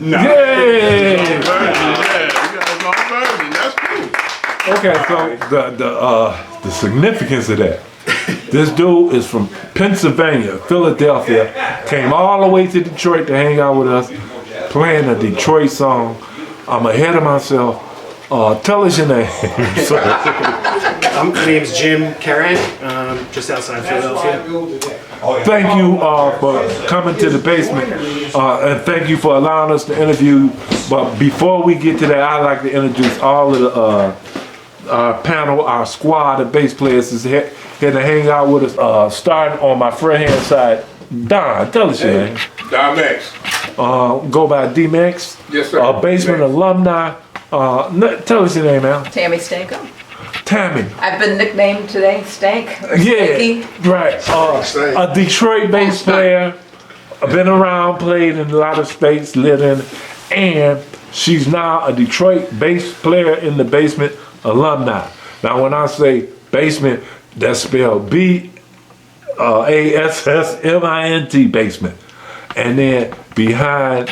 No. Yay! That's cool. Okay, so the significance of that. This dude is from Pennsylvania, Philadelphia, came all the way to Detroit to hang out with us, playing a Detroit song. I'm ahead of myself. Tell us your name. My name's Jim Kerak, just outside Philadelphia. Thank you for coming to the basement, and thank you for allowing us to interview. But before we get to that, I'd like to introduce all of the our panel, our squad of bass players is here to hang out with us. Starting on my front hand side, Don. Tell us your name. Don Max. Go by D-Max. Yes, sir. Basement alumni. Tell us your name, Al. Tammy Stanko. Tammy. I've been nicknamed today Stank or Yeah, Stanky. right. A Detroit bass player. Been around, played in a lot of states, lived in, and she's now a Detroit bass player in the basement alumni. Now, when I say basement, that's spelled Bassmint, basement. And then behind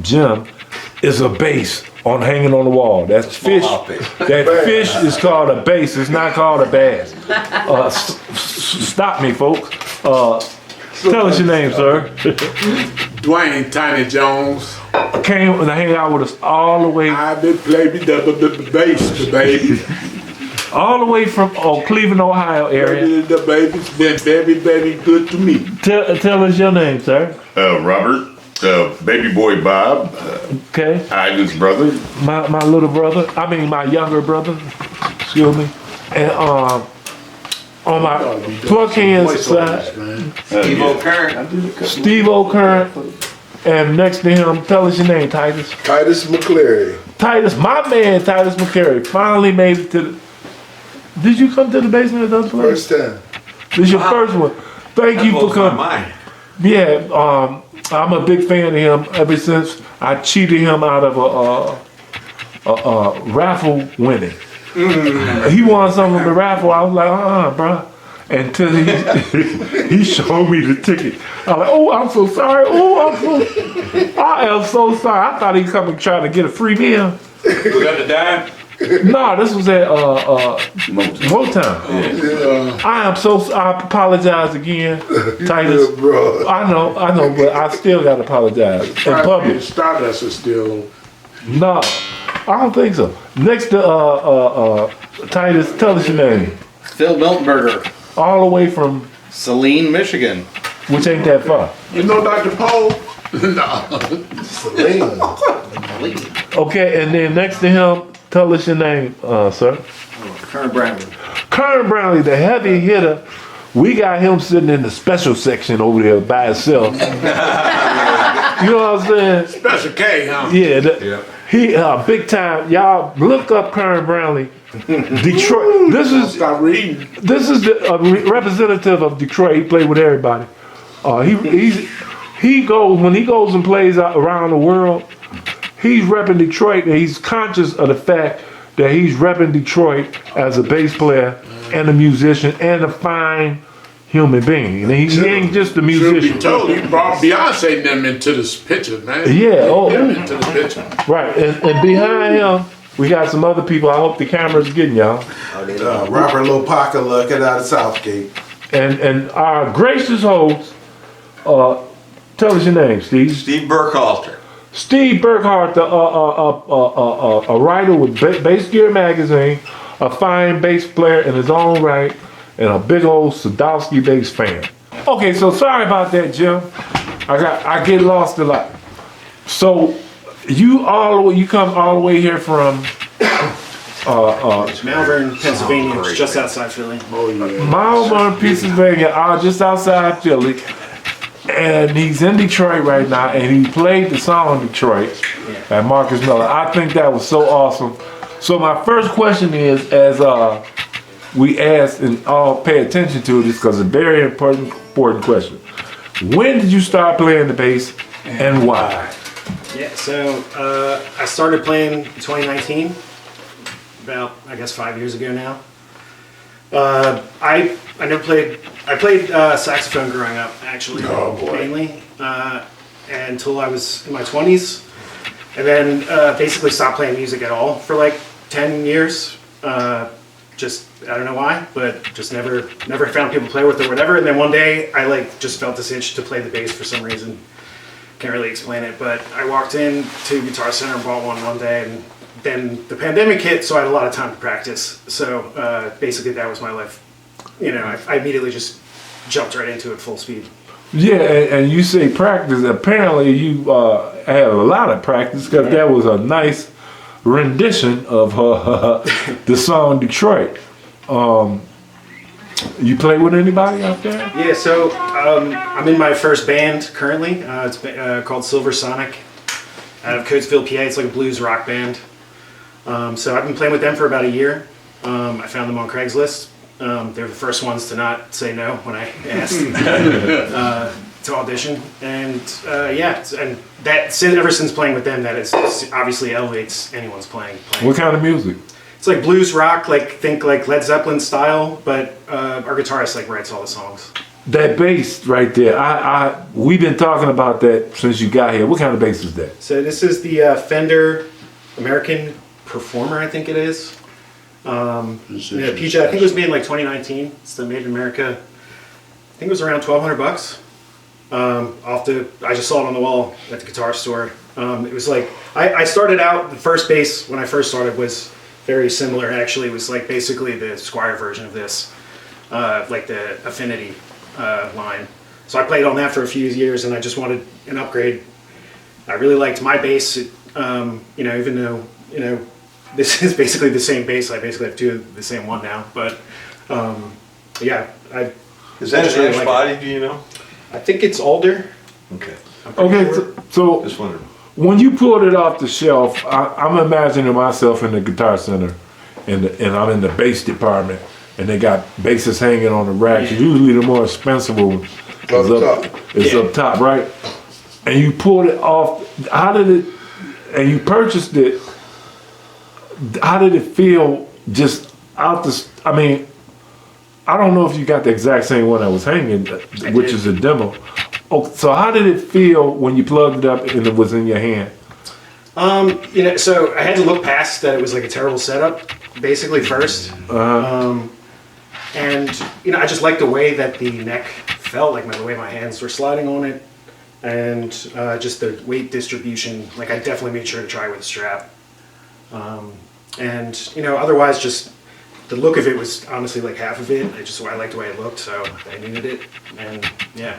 Jim is a bass hanging on the wall. That's fish. That fish is called a bass. It's not called a bass. Stop me, folks. Tell us your name, sir. Dwayne Tiny Jones. Came to hang out with us all the way. I've been playing the bass, baby. All the way from Cleveland, Ohio area. The baby's been very good to me. Tell us your name, sir. Robert, baby boy Bob, Okay. Ivan's brother. My little brother. I mean my younger brother. Excuse me. And on my plug hand side, Steve O'Kern. And next to him, tell us your name, Titus. Titus McCleary. Titus, my man, Titus McCary, finally made it to the. Did you come to the basement of those places? First time. This is your first one. Thank you for coming. Yeah, I'm a big fan of him ever since I cheated him out of a raffle winning. He won something in the raffle. I was like, bro. Until he showed me the ticket. I'm like, oh, I'm so sorry. I am so sorry. I thought he'd come and try to get a free meal. Was that the dime? No, this was at Motown. I apologize again, Titus. Good, bro. I know, but I still got to apologize in public. Stardust is still. No, I don't think so. Next to Titus, tell us your name. Phil Miltenberger, All the way from, Saline, Michigan. which ain't that far. You know Dr. Poe? No. Celine. Okay, and then next to him, tell us your name, sir. Kern Brownlee. Kern Brownlee, the heavy hitter. We got him sitting in the special section over there by himself. You know what I'm saying? Special K, huh? Yeah, he big time. Y'all look up Kern Brownlee. Detroit. Stop reading. This is the representative of Detroit. He played with everybody. He goes when he goes and plays out around the world. He's repping Detroit, and he's conscious of the fact that he's repping Detroit as a bass player and a musician and a fine human being. And he ain't just a Should be musician. told you brought Beyonce and them into this picture, man. Yeah. Them into the picture. Right. And behind him, we got some other people. I hope the camera's getting y'all. Robert Lopaka looking out of Southgate. And our gracious host, tell us your name, Steve. Steve Burkhalter. Steve Burkhardt, a writer with Bass Gear magazine, a fine bass player in his own right, and a big old Sadowski bass fan. Okay, so sorry about that, Jim. I get lost a lot. So you come all the way here from Malvern, Pennsylvania, it's just outside Philly. Malvern, Pennsylvania, just outside Philly. And he's in Detroit right now, and he played the song Detroit at Marcus Miller. I think that was so awesome. So my first question is, as we asked and all pay attention to this because it's a very important question. When did you start playing the bass and why? Yeah, so I started playing in 2019, about I guess 5 years ago now. I played saxophone growing up, actually, mainly, until I was in my 20s. And then basically stopped playing music at all for like 10 years. Just, I don't know why, but just never found people to play with or whatever. And then one day I like just felt this itch to play the bass for some reason. Can't really explain it, but I walked in to Guitar Center and bought one day, and then the pandemic hit, so I had a lot of time to practice. So basically that was my life. You know, I immediately just jumped right into it full speed. Yeah, and you say practice. Apparently, you had a lot of practice because that was a nice rendition of the song Detroit. You play with anybody out there? Yeah, so I'm in my first band currently. It's called Silver Sonic out of Coatesville, PA. It's like a blues rock band. So I've been playing with them for about a year. I found them on Craigslist. They're the first ones to not say no when I asked to audition. And and that ever since playing with them, that is obviously elevates anyone's playing. What kind of music? It's like blues rock, think like Led Zeppelin style, but our guitarist like writes all the songs. That bass right there, we've been talking about that since you got here. What kind of bass is that? So this is the Fender American Performer, I think it is. PJ, I think it was made in like 2019. It's the Made in America. I think it was around $1,200. I just saw it on the wall at the guitar store. It was like I started out. The first bass when I first started was very similar. Actually, it was like basically the Squier version of this, like the Affinity line. So I played on that for a few years, and I just wanted an upgrade. I really liked my bass. Even though this is basically the same bass. I basically have two of the same one now. But Is that an Ash body? Do you know? I think it's older. Okay. Okay, so Just wondering. when you pulled it off the shelf, I'm imagining myself in the Guitar Center, and I'm in the bass department, and they got basses hanging on the racks. Usually the more expensive one is up top, right? And you pulled it off. How did it? And you purchased it. How did it feel? Just out the. I mean, I don't know if you got the exact same one that was hanging, which is a demo. Oh, so how did it feel when you plugged it up and it was in your hand? So I had to look past that it was like a terrible setup, basically first. And I just liked the way that the neck felt, like the way my hands were sliding on it, and just the weight distribution. Like I definitely made sure to try with a strap. Otherwise just the look of it was honestly like half of it. I liked the way it looked, so I needed it, and yeah.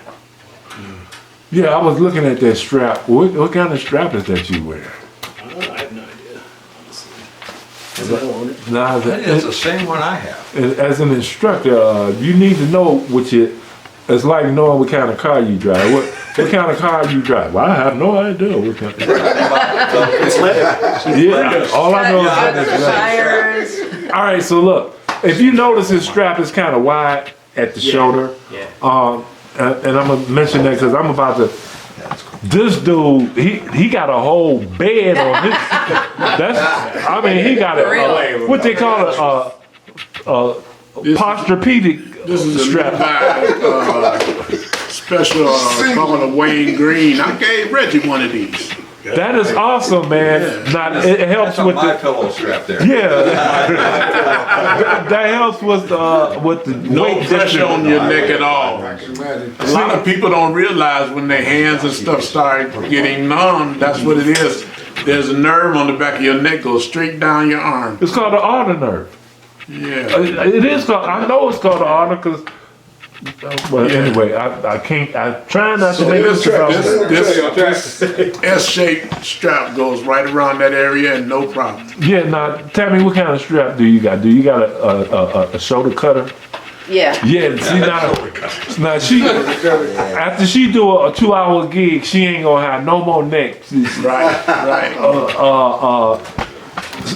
Yeah, I was looking at that strap. What kind of strap is that you wear? I have no idea, honestly. Nah, It's the same one I have. as an instructor, you need to know it's like knowing what kind of car you drive. What kind of car you drive? Well, I have no idea what kind of It's leather. Yeah, all I know is that it's leather. Tires. All right, so look, if you notice his strap is kind of wide at the shoulder. Yeah. And I'm gonna mention that because I'm about to. This dude, he got a whole bed on his. He got what they call a posturepedic This is a strap. special coming to Wayne Green. I gave Reggie one of these. That is awesome, man. Now, it helps That's on with my the. pillow strap there. Yeah, that helps with the No weight pressure on your neck at all. I can imagine. A lot of people don't realize when their hands and stuff start getting numb, that's what it is. There's a nerve on the back of your neck goes straight down your arm. It's called the ulnar nerve. Yeah. It is called. I know it's called the ulnar because. Well, anyway, I can't. I'm trying not to make this about. This S-shaped strap goes right around that area and no problem. Yeah. Now, tell me, what kind of strap do you got? Do you got a shoulder cutter? Yeah. Yeah. See now she after she do a 2-hour gig, she ain't gonna have no more neck. Right.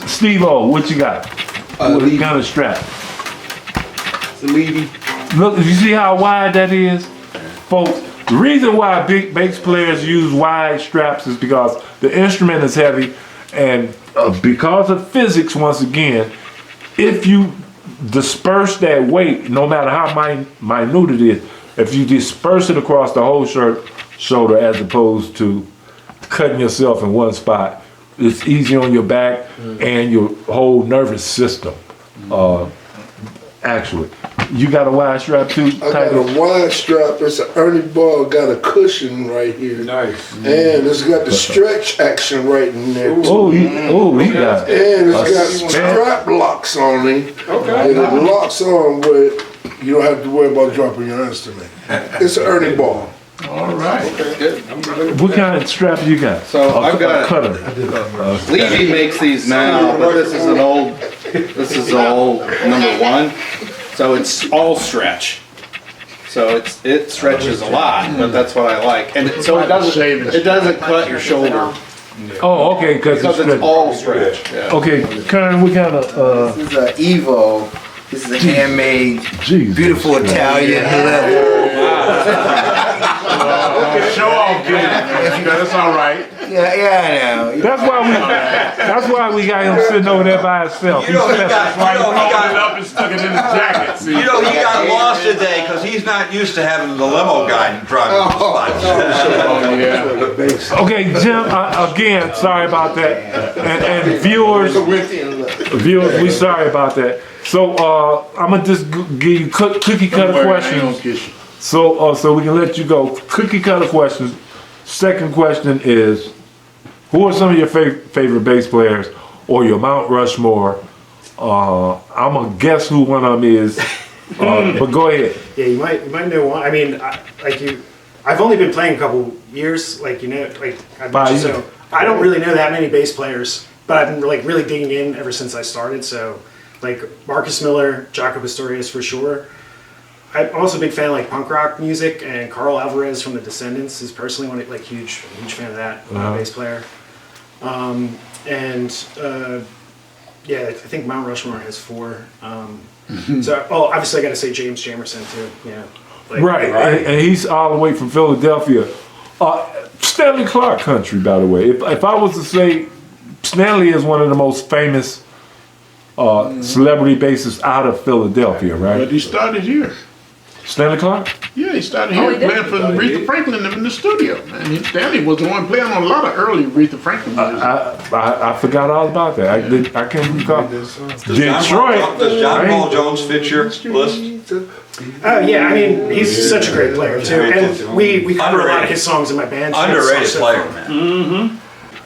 Steve-O, what you got? What kind of strap? It's a levy. Look, you see how wide that is? Folks, the reason why big bass players use wide straps is because the instrument is heavy, and because of physics, once again, if you disperse that weight, no matter how minute it is, if you disperse it across the whole shoulder as opposed to cutting yourself in one spot, It's easy on your back and your whole nervous system. Actually, you got a wide strap too. I got a wide strap. It's an Ernie Ball. Got a cushion right here. Nice. And it's got the stretch action right in there. Oh, he got. And it's got strap locks on it. Okay. And it locks on where you don't have to worry about dropping your instrument. It's an Ernie Ball. All right. What kind of strap you got? So I've got- a cutter. Levy makes these now, but this is an old number one. So it's all stretch. So it stretches a lot, but that's what I like. And so it doesn't cut your shoulder Oh, okay, because because it's all stretch. Yeah. Okay, Karen, what kind of This is an Evo. This is a handmade, Jesus. beautiful Italian leather. Show off, kid. That's all right. Yeah, I know. That's why we got him sitting over there by himself. You know, he got, That's why he you know, he rolled it got, up and stuck it in his jacket. See? you know, he got lost today because he's not used to having the limo guy driving the spots. Oh, yeah. Okay, Jim. Again, sorry about that, and viewers, we sorry about that. So I'm gonna just give you cookie cutter Don't worry, I ain't questions. gonna kiss you. So we can let you go. Cookie cutter questions. Second question is, who are some of your favorite bass players or your Mount Rushmore? I'm gonna guess who one of them is, but go ahead. Yeah, you might know one. I mean, I've only been playing a couple years, I mentioned, so I don't really know that many bass players, but I've been really digging in ever since I started. So, like Marcus Miller, Jaco Pastorius for sure. I'm also a big fan of punk rock music, and Carl Alvarez from the Descendants is personally one huge fan of that bass player. Yeah, I think Mount Rushmore has 4. So, obviously I got to say James Jamerson too. Yeah, Right, and he's all the way from Philadelphia. Stanley Clark country, by the way. If I was to say, Stanley is one of the most famous celebrity bassists out of Philadelphia, right? But he started here. Stanley Clark? Yeah, he started Oh, here he did? playing for Aretha Franklin in the studio, man. Stanley was the one playing on a lot of early Aretha Franklin music. I forgot all about that. I can't recall. Detroit. Does John Paul Jones fit your list? Oh yeah, I mean he's such a great player too, and we cover a lot of his songs in my band. Underrated player, man.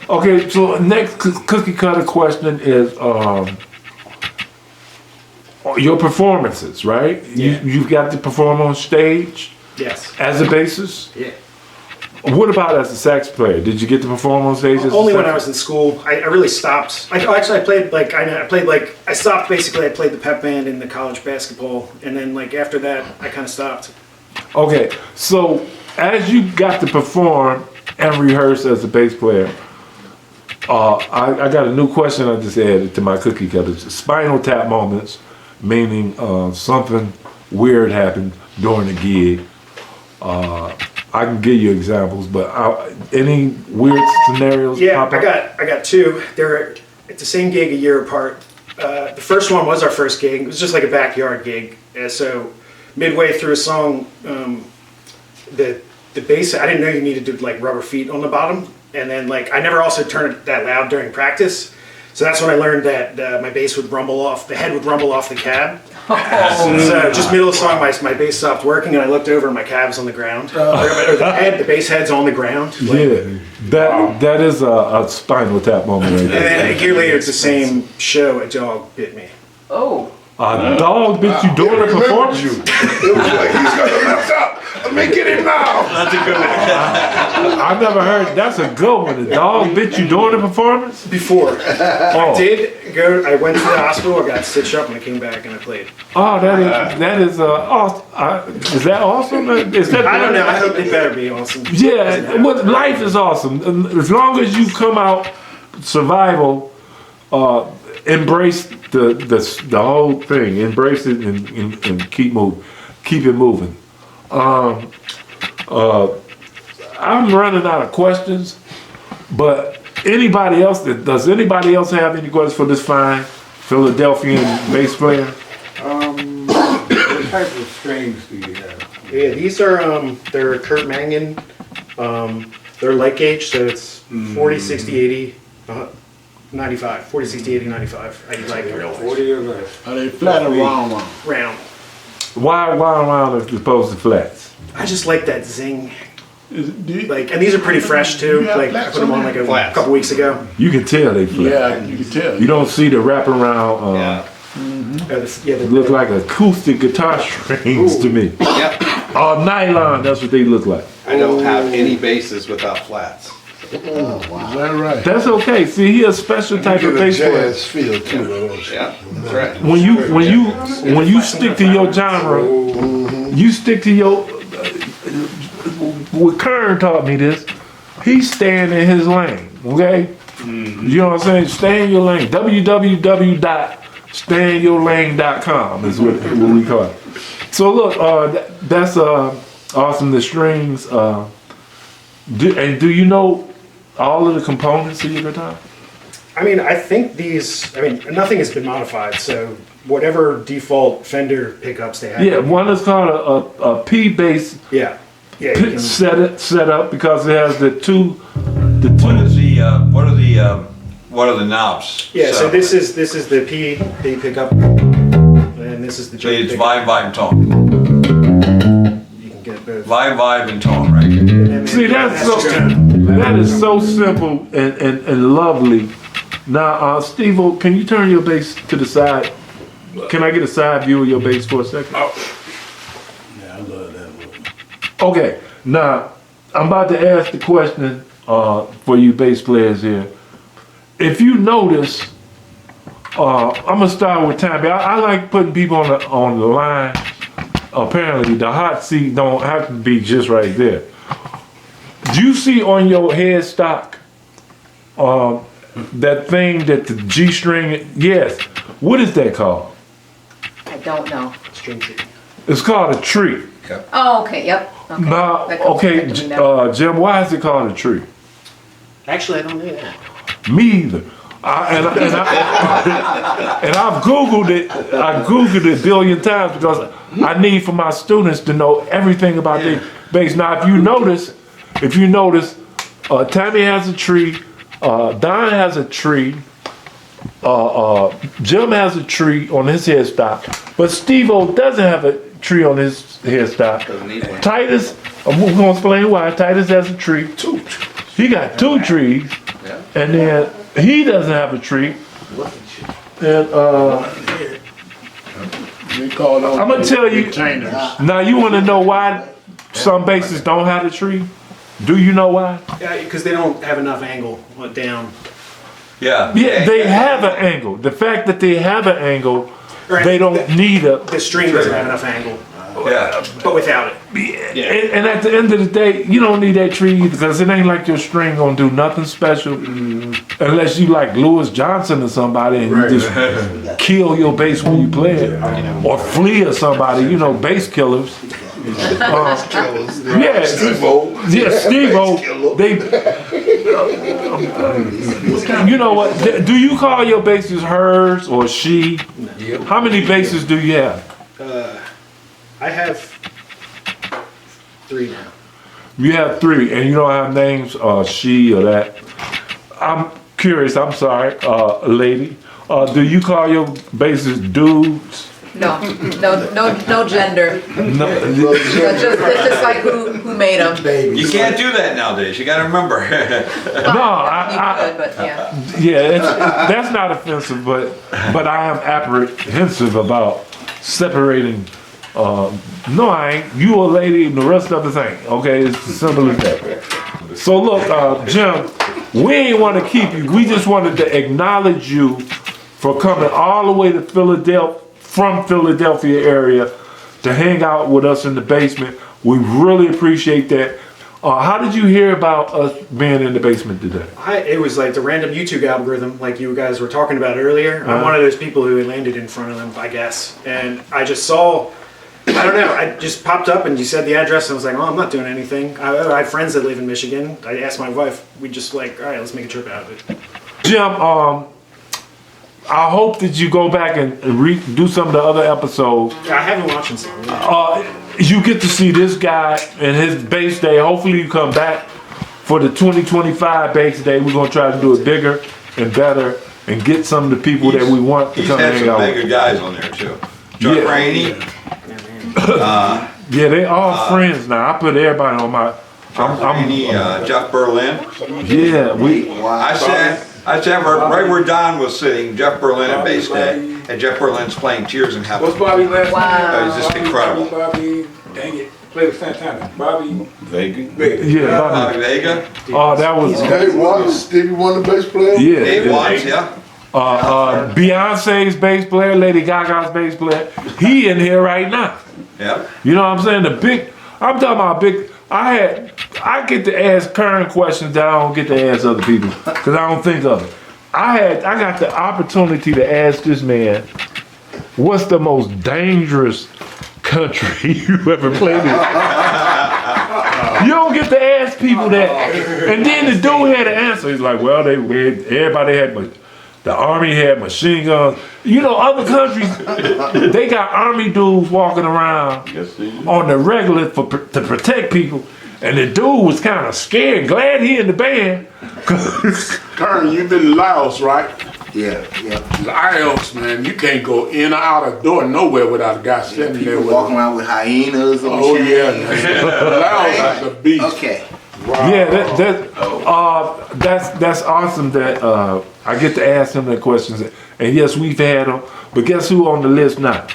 Okay, so next cookie cutter question is your performances, right? Yeah. You've got to perform on stage Yes. as a bassist. Yeah. What about as a sax player? Did you get to perform on stage? As Only a when sax? I was in school. I really stopped. Actually, I stopped basically. I played the pep band in the college basketball, and then after that, I kind of stopped. Okay, so as you got to perform and rehearse as a bass player, I got a new question I just added to my cookie cutters. Spinal tap moments, meaning something weird happened during a gig. I can give you examples, but any weird scenarios? Yeah, pop up? I got 2. They're at the same gig a year apart. The first one was our first gig. It was just like a backyard gig. So midway through a song, the bass, I didn't know you needed to rubber feet on the bottom, and then I never also turned it that loud during practice. So that's when I learned that my bass would rumble off, the head would rumble off the cab. So just middle of the song, my bass stopped working, and I looked over and my cab's on the ground. Or the bass head's on the ground. Yeah, that is a spinal tap moment right And there. then a year later, it's the same show, a dog bit me. Oh, A dog bit you during a performance? It was like, he's gonna mess up. Let me get him now. That's a good one. I've never heard. That's a good one. A dog bit you during a performance? Before. Oh, I went to the hospital, I got stitched up, and I came back and I played. oh, that is awesome. Is that awesome? Is that? I don't know, I hope it better be awesome. Yeah, well, life is awesome. As long as you come out survival, embrace the whole thing. Embrace it and keep it moving. I'm running out of questions, but does anybody else have any questions for this fine Philadelphian bass player? What type of strings do you have? Yeah, these are, they're Kurt Mangan. They're light gauge, so it's 40, 60, 80. 95, 40, 60, 80, 95. I like 40 or less. Are they flat or round? round. Why around as opposed to flats? I just like that zing. Do you- Like, and these are pretty fresh too. You have Like, I flats put them on on like a Flats. couple weeks ago. You can tell they flat. Yeah, you can tell. You don't see the wraparound. Yeah. Yeah, Look like acoustic guitar strings to me. Yep. Nylon, that's what they look like. I don't have any basses without flats. Is that right? That's okay. See, he a special type You of get a bass player. jazz feel too, don't you? Yeah, that's right. When you stick to your genre, you stick to your. What Kern taught me this. He's staying in his lane. Okay, you know what I'm saying? Stay in your lane. www.stayinyourlane.com is what we call it. So look, that's awesome. The strings. Do you know all of the components of your guitar? I mean, I think nothing has been modified, so whatever default Fender pickups they have. Yeah, one is called a P bass Yeah. Yeah. You can, set up because it has the two. What are the knobs? yeah, so this is the P pickup, and this is the J It's pickup. vibe, and tone. You can get both. Vibe, and tone, right? And then See, that is so simple and lovely. Now, Steve-O, can you turn your bass to the side? Can I get a side view of your bass for a second? Yeah, I love that one. Okay, now I'm about to ask the question for you bass players here. If you notice, I'm gonna start with Tammy. I like putting people on the line. Apparently, the hot seat don't have to be just right there. Do you see on your headstock that thing that the G string? Yes. What is that called? I don't know. string tree. It's called a tree. Oh, okay, yep. Okay. Now, That could- okay, that could be that. Jim, why is it called a tree? Actually, I don't know that. Me either. And I've Googled it. I Googled it a billion times because I need for my students to know everything about their bass. Now, if you notice, Tammy has a tree, Don has a tree, Jim has a tree on his headstock, but Steve-O doesn't have a tree on his headstock. Doesn't need one. Titus, we're gonna explain why. Titus has a tree. He got two trees, and then he doesn't have a tree. And They call those I'm gonna tell you- retainers. now you want to know why some basses don't have a tree? Do you know why? Yeah, because they don't have enough angle down. Yeah. Yeah, they have an angle. The fact that they have an angle, Right. they don't need a. The string doesn't have enough angle, Yeah. but without it. And at the end of the day, you don't need that tree either because it ain't like your string gonna do nothing special unless you like Lewis Johnson or somebody and you just kill your bass when you play it, or Flea or somebody. You know, bass killers. Yeah, Steve-O. yeah, Steve-O. They. You know what? Do you call your basses hers or she? How many basses do you have? I have 3 now. You have 3, and you don't have names, she or that. I'm curious. I'm sorry, lady. Do you call your basses dudes? No gender. No. It's just like who made them. You can't do that nowadays. You gotta remember. No, You could, but yeah. Yeah, that's not offensive, but I am apprehensive about separating. No, I ain't. You a lady, and the rest of us ain't. Okay, it's as simple as that. So look, Jim, we ain't want to keep you. We just wanted to acknowledge you for coming all the way to Philadelphia, from Philadelphia area, to hang out with us in the basement. We really appreciate that. How did you hear about us being in the basement today? It was like the random YouTube algorithm, like you guys were talking about earlier. I'm one of those people who landed in front of them, I guess. And I just saw, I don't know, I just popped up and you said the address and I was like, oh, I'm not doing anything. I have friends that live in Michigan. I asked my wife, we just like, all right, let's make a trip out of it. Jim, I hope that you go back and do some of the other episodes. I haven't watched some. You get to see this guy and his bass day. Hopefully you come back for the 2025 Base Day, we're gonna try to do it bigger and better and get some of the people that we want to He's come had hang some out bigger with. guys on there too. Chuck Yeah. Rainey, Yeah, they all friends now. I put everybody on my. Rainey, Jeff Berlin. Yeah, we. I sat right where Don was sitting, Jeff Berlin at Base Day, and Jeff Berlin's playing Tears in Heaven. What's Bobby last name? Wow. It's just incredible. Bobby, dang it, play with Santana. Bobby Vegas. Vega. Yeah, Bobby Vega, oh, that was. Dave Watts, Stevie Wonder bass player. Yeah. Dave yeah. Watts, yeah. Beyonce's bass player, Lady Gaga's bass player. He in here right now. Yeah. You know what I'm saying? I'm talking about big. I get to ask current questions that I don't get to ask other people because I don't think of it. I got the opportunity to ask this man, what's the most dangerous country you ever played in? You don't get to ask people that. And then the dude had an answer. He's like, well, everybody had, the army had machine guns. You know, other countries, they got army dudes walking around on the regular to protect people. And the dude was kind of scared, glad he in the band. Kern, you've been in Laos, right? Yeah. Laos, man, you can't go in or out of door nowhere without a guy sitting there People with walking around with hyenas. Oh yeah, man. Laos is a beast. Okay. Wow. Yeah, that's awesome that I get to ask him the questions. And yes, we've had them, but guess who on the list now?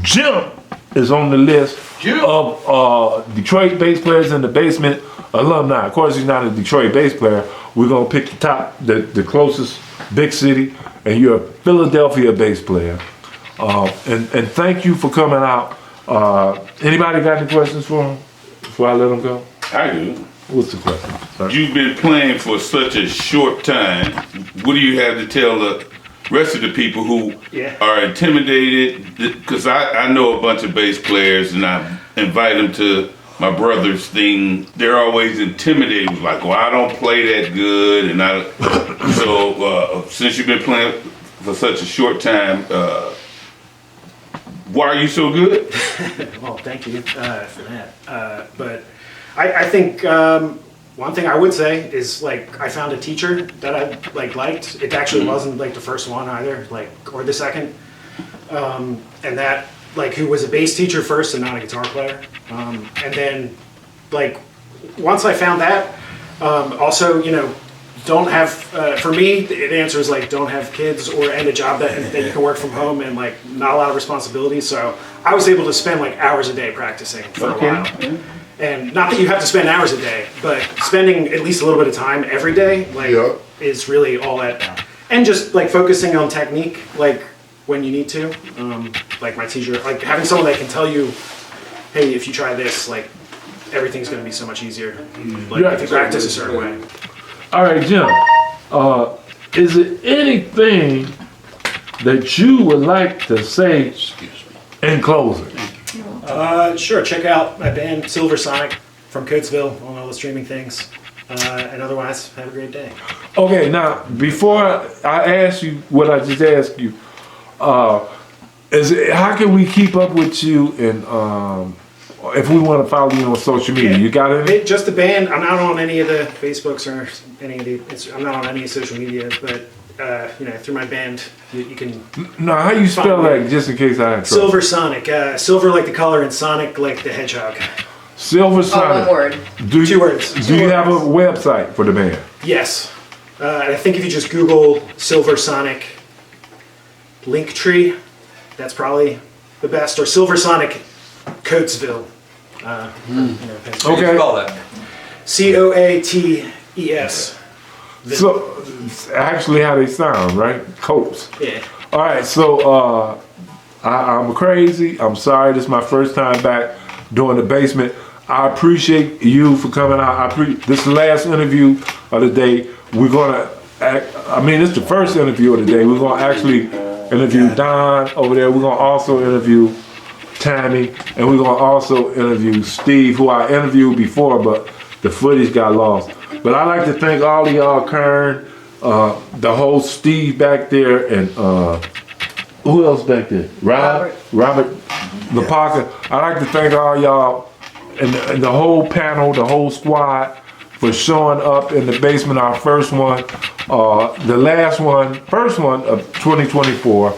Jim is on the list of Detroit bass players in the basement alumni. Of course, he's not a Detroit bass player. We're gonna pick the closest big city, and you're a Philadelphia bass player. And thank you for coming out. Anybody got any questions for him before I let him go? I do. What's the question, sir? You've been playing for such a short time. What do you have to tell the rest of the people who are intimidated? Because I know a bunch of bass players, and I invite them to my brother's thing. They're always intimidated, like, well, I don't play that good, and so since you've been playing for such a short time, why are you so good? Well, thank you for that. But I think one thing I would say is, like, I found a teacher that I liked. It actually wasn't like the first one either, or the second, and that, like, who was a bass teacher first and not a guitar player. And then, like, once I found that, also, you know, don't have, for me, the answer is, like, don't have kids and a job that you can work from home and, like, not a lot of responsibilities. So I was able to spend, like, hours a day practicing for a while. And not that you have to spend hours a day, but spending at least a little bit of time every day, like, is really all that. And just, like, focusing on technique, like, when you need to. Like my teacher, like, having someone that can tell you, hey, if you try this, like, everything's going to be so much easier. Like, if you practice a certain way. All right, Jim. Is there anything that you would like to say in closing? Sure. Check out my band Silver Sonic from Coatesville on all the streaming things. And otherwise, have a great day. Okay, now before I ask you what I just asked you, how can we keep up with you and if we want to follow you on social media? You got it? Just the band. I'm not on any of the Facebooks or any of the. I'm not on any social media, but you know, through my band, you can. No, how you spell that? Just in case I had trouble. Silver Sonic. Silver like the color, and Sonic like the hedgehog. Silver Sonic. Oh, one word. 2 words. Do you have a website for the band? Yes. And I think if you just Google Silver Sonic Linktree, that's probably the best. Or Silver Sonic Coatesville. Okay. Spell that. Coates. So, it's actually how they sound, right? Coats. Yeah. All right, so I'm crazy. I'm sorry. This is my first time back doing the basement. I appreciate you for coming out. This is the last interview of the day. We're gonna. It's the first interview of the day. We're gonna actually interview Don over there. We're gonna also interview Tammy, and we're gonna also interview Steve, who I interviewed before, but the footage got lost. But I'd like to thank all of y'all, Kern, the whole Steve back there, and who else back there? Robert LaPaca. I'd like to thank all y'all and the whole panel, the whole squad for showing up in the basement. Our first one, first one of 2024.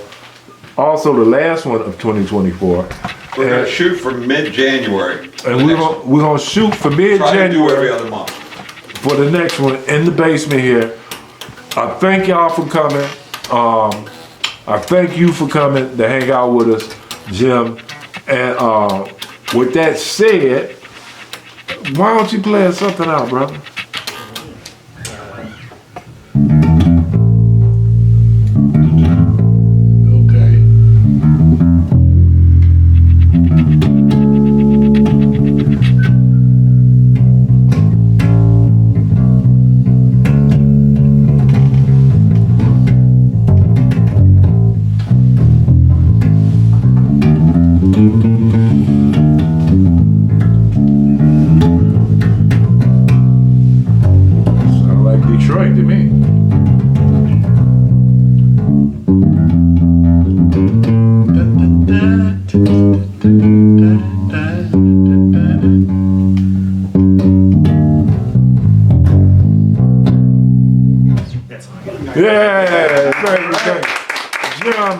Also the last one of 2024. We're gonna shoot for mid-January. And we're gonna shoot for Try to do every mid-January other month. for the next one in the basement here. I thank y'all for coming. I thank you for coming to hang out with us, Jim. And with that said, why don't you play us something out, brother? Okay. Sound like Detroit to me. That's all. Yeah, thank you. Jim.